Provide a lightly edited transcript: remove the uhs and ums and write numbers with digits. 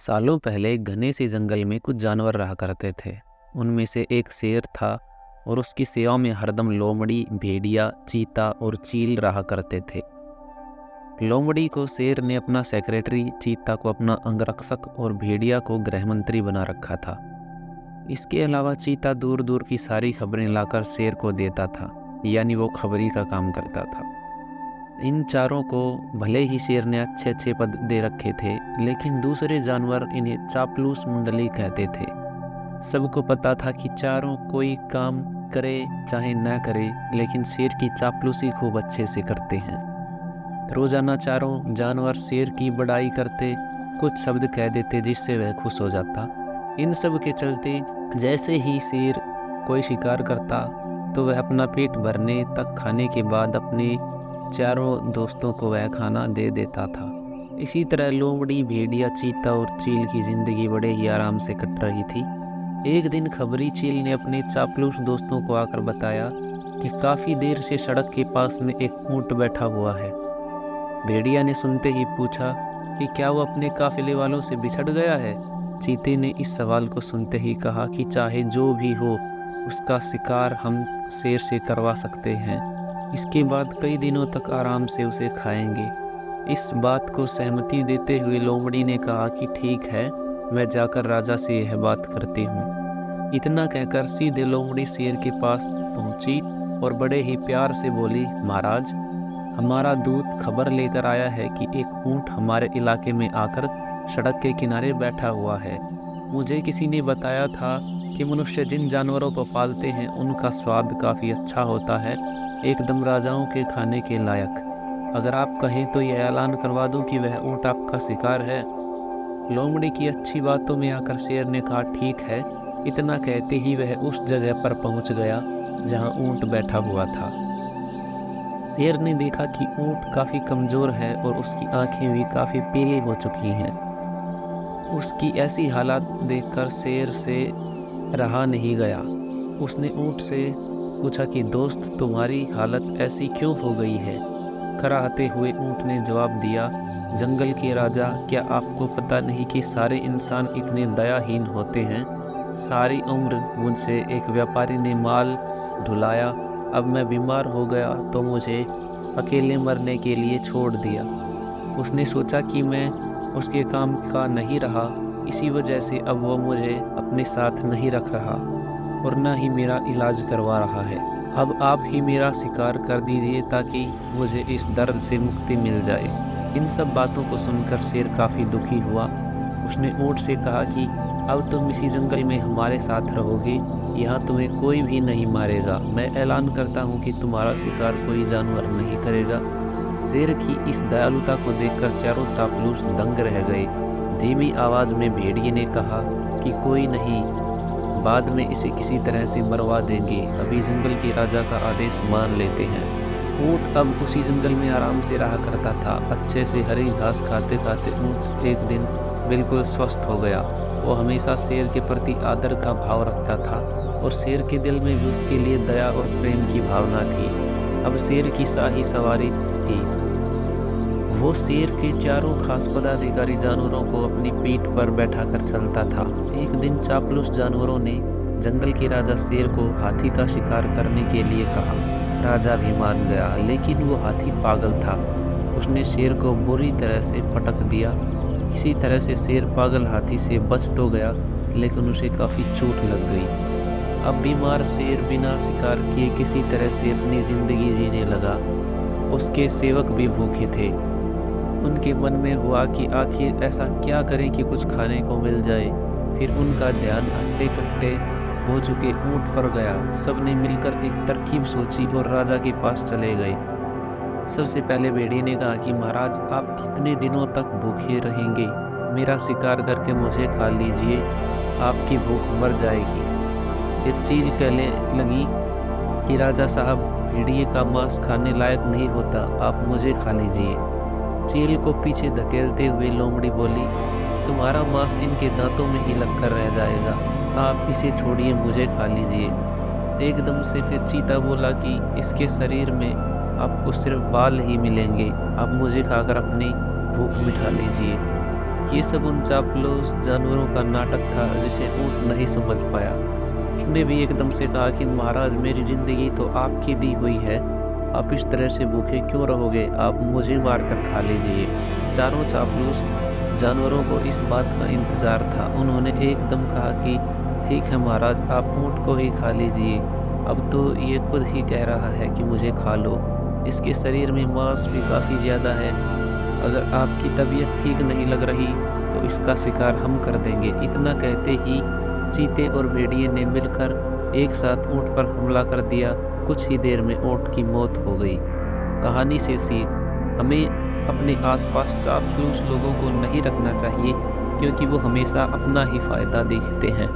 सालों पहले एक घने से जंगल में कुछ जानवर रहा करते थे। उनमें से एक शेर था और उसकी सेवा में हरदम लोमड़ी, भेड़िया, चीता और चील रहा करते थे। लोमड़ी को शेर ने अपना सेक्रेटरी, चीता को अपना अंगरक्षक और भेड़िया को गृह मंत्री बना रखा था। इसके अलावा चीता दूर दूर की सारी खबरें लाकर शेर को देता था, यानी वो खबरी का काम करता था। इन चारों को भले ही शेर ने अच्छे अच्छे पद दे रखे थे, लेकिन दूसरे जानवर इन्हें चापलूस मंडली कहते थे। सबको पता था कि चारों कोई काम करे चाहे न करे, लेकिन शेर की चापलूसी खूब अच्छे से करते हैं। रोजाना चारों जानवर शेर की बड़ाई करते, कुछ शब्द कह देते जिससे वह खुश हो जाता। इन सब के चलते जैसे ही शेर कोई शिकार करता तो वह अपना पेट भरने तक खाने के बाद अपने चारों दोस्तों को वह खाना दे देता था। इसी तरह लोमड़ी, भेड़िया, चीता और चील की जिंदगी बड़े ही आराम से कट रही थी। एक दिन खबरी चील ने अपने चापलूस दोस्तों को आकर बताया कि काफी देर से सड़क के पास में एक ऊंट बैठा हुआ है। भेड़िया ने सुनते ही पूछा कि क्या वो अपने काफिले वालों से बिछड़ गया है। चीते ने इस सवाल को सुनते ही कहा कि चाहे जो भी हो, उसका शिकार हम शेर से करवा सकते हैं। इसके बाद कई दिनों तक आराम से उसे खाएंगे। इस बात को सहमति देते हुए लोमड़ी ने कहा कि ठीक है, मैं जाकर राजा से यह बात करती हूँ। इतना कहकर सीधे लोमड़ी शेर के पास पहुंची और बड़े ही प्यार से बोली, महाराज, हमारा दूत खबर लेकर आया है कि एक ऊंट हमारे इलाके में आकर सड़क के किनारे बैठा हुआ है। मुझे किसी ने बताया था कि मनुष्य जिन जानवरों को पालते हैं उनका स्वाद काफ़ी अच्छा होता है, एकदम राजाओं के खाने के लायक। अगर आप कहें तो यह ऐलान करवा दूं कि वह ऊंट आपका शिकार है। लोमड़ी की अच्छी बातों में आकर शेर ने कहा, ठीक है। इतना कहते ही वह उस जगह पर पहुंच गया जहां ऊंट बैठा हुआ था। शेर ने देखा कि ऊंट काफ़ी कमज़ोर है और उसकी आंखें भी काफ़ी पीली हो चुकी हैं। उसकी ऐसी हालत देखकर शेर से रहा नहीं गया। उसने ऊंट से पूछा कि दोस्त, तुम्हारी हालत ऐसी क्यों हो गई है। कराहते हुए ऊंट ने जवाब दिया, जंगल के राजा, क्या आपको पता नहीं कि सारे इंसान इतने दयाहीन होते हैं। सारी उम्र मुझसे एक व्यापारी ने माल ढुलाया, अब मैं बीमार हो गया तो मुझे अकेले मरने के लिए छोड़ दिया। उसने सोचा कि मैं उसके काम का नहीं रहा, इसी वजह से अब वो मुझे अपने साथ नहीं रख रहा और न ही मेरा इलाज करवा रहा है। अब आप ही मेरा शिकार कर दीजिए ताकि मुझे इस दर्द से मुक्ति मिल जाए। इन सब बातों को सुनकर शेर काफ़ी दुखी हुआ। उसने ऊंट से कहा कि अब तुम इसी जंगल में हमारे साथ रहोगे, यहाँ तुम्हें कोई भी नहीं मारेगा। मैं ऐलान करता हूँ कि तुम्हारा शिकार कोई जानवर नहीं करेगा। शेर की इस दयालुता को देखकर चारों चापलूस दंग रह गए। धीमी आवाज़ में भेड़िए ने कहा कि कोई नहीं, बाद में इसे किसी तरह से मरवा देंगे, अभी जंगल के राजा का आदेश मान लेते हैं। ऊंट अब उसी जंगल में आराम से रहा करता था। अच्छे से हरी घास खाते खाते ऊंट एक दिन बिल्कुल स्वस्थ हो गया। वो हमेशा शेर के प्रति आदर का भाव रखता था और शेर के दिल में भी उसके लिए दया और प्रेम की भावना थी। अब शेर की शाही सवारी थी। वो शेर के चारों खास पदाधिकारी जानवरों को अपनी पीठ पर बैठाकर चलता था। एक दिन चापलूस जानवरों ने जंगल के राजा शेर को हाथी का शिकार करने के लिए कहा। राजा भी मान गया, लेकिन वो हाथी पागल था। उसने शेर को बुरी तरह से पटक दिया। इसी तरह से शेर पागल हाथी से बच तो गया, लेकिन उसे काफ़ी चोट लग गई। अब बीमार शेर बिना शिकार किए किसी तरह से अपनी ज़िंदगी जीने लगा। उसके सेवक भी भूखे थे। उनके मन में हुआ कि आखिर ऐसा क्या करें कि कुछ खाने को मिल जाए। फिर उनका ध्यान हट्टे कट्टे हो चुके ऊंट पर गया। सबने मिलकर एक तरकीब सोची और राजा के पास चले गए। सबसे पहले भेड़िए ने कहा कि महाराज, आप कितने दिनों तक भूखे रहेंगे। मेरा शिकार करके मुझे खा लीजिए, आपकी भूख मर जाएगी। फिर चील कहने लगी कि राजा साहब, भेड़िए का मांस खाने लायक नहीं होता, आप मुझे खा लीजिए। चील को पीछे धकेलते हुए लोमड़ी बोली, तुम्हारा मांस इनके दांतों में ही लगकर रह जाएगा, आप इसे छोड़िए, मुझे खा लीजिए। एकदम से फिर चीता बोला कि इसके शरीर में आपको सिर्फ बाल ही मिलेंगे, आप मुझे खाकर अपनी भूख मिटा लीजिए। ये सब उन चापलूस जानवरों का नाटक था जिसे ऊँट नहीं समझ पाया। उसने भी एकदम से कहा कि महाराज, मेरी ज़िंदगी तो आपकी दी हुई है, आप इस तरह से भूखे क्यों रहोगे? आप मुझे मार कर खा लीजिए। चारों चापलूस जानवरों को इस बात का इंतज़ार था। उन्होंने एकदम कहा कि ठीक है महाराज, आप ऊँट को ही खा लीजिए। अब तो ये खुद ही कह रहा है कि मुझे खा लो। इसके शरीर में मांस भी काफ़ी ज़्यादा है। अगर आपकी तबीयत ठीक नहीं लग रही तो इसका शिकार हम कर देंगे। इतना कहते ही चीते और भेड़िए ने मिलकर एक साथ ऊँट पर हमला कर दिया। कुछ ही देर में ऊँट की मौत हो गई। कहानी से सीख, हमें अपने आसपास चापलूस लोगों को नहीं रखना चाहिए, क्योंकि वो हमेशा अपना ही फायदा देखते हैं।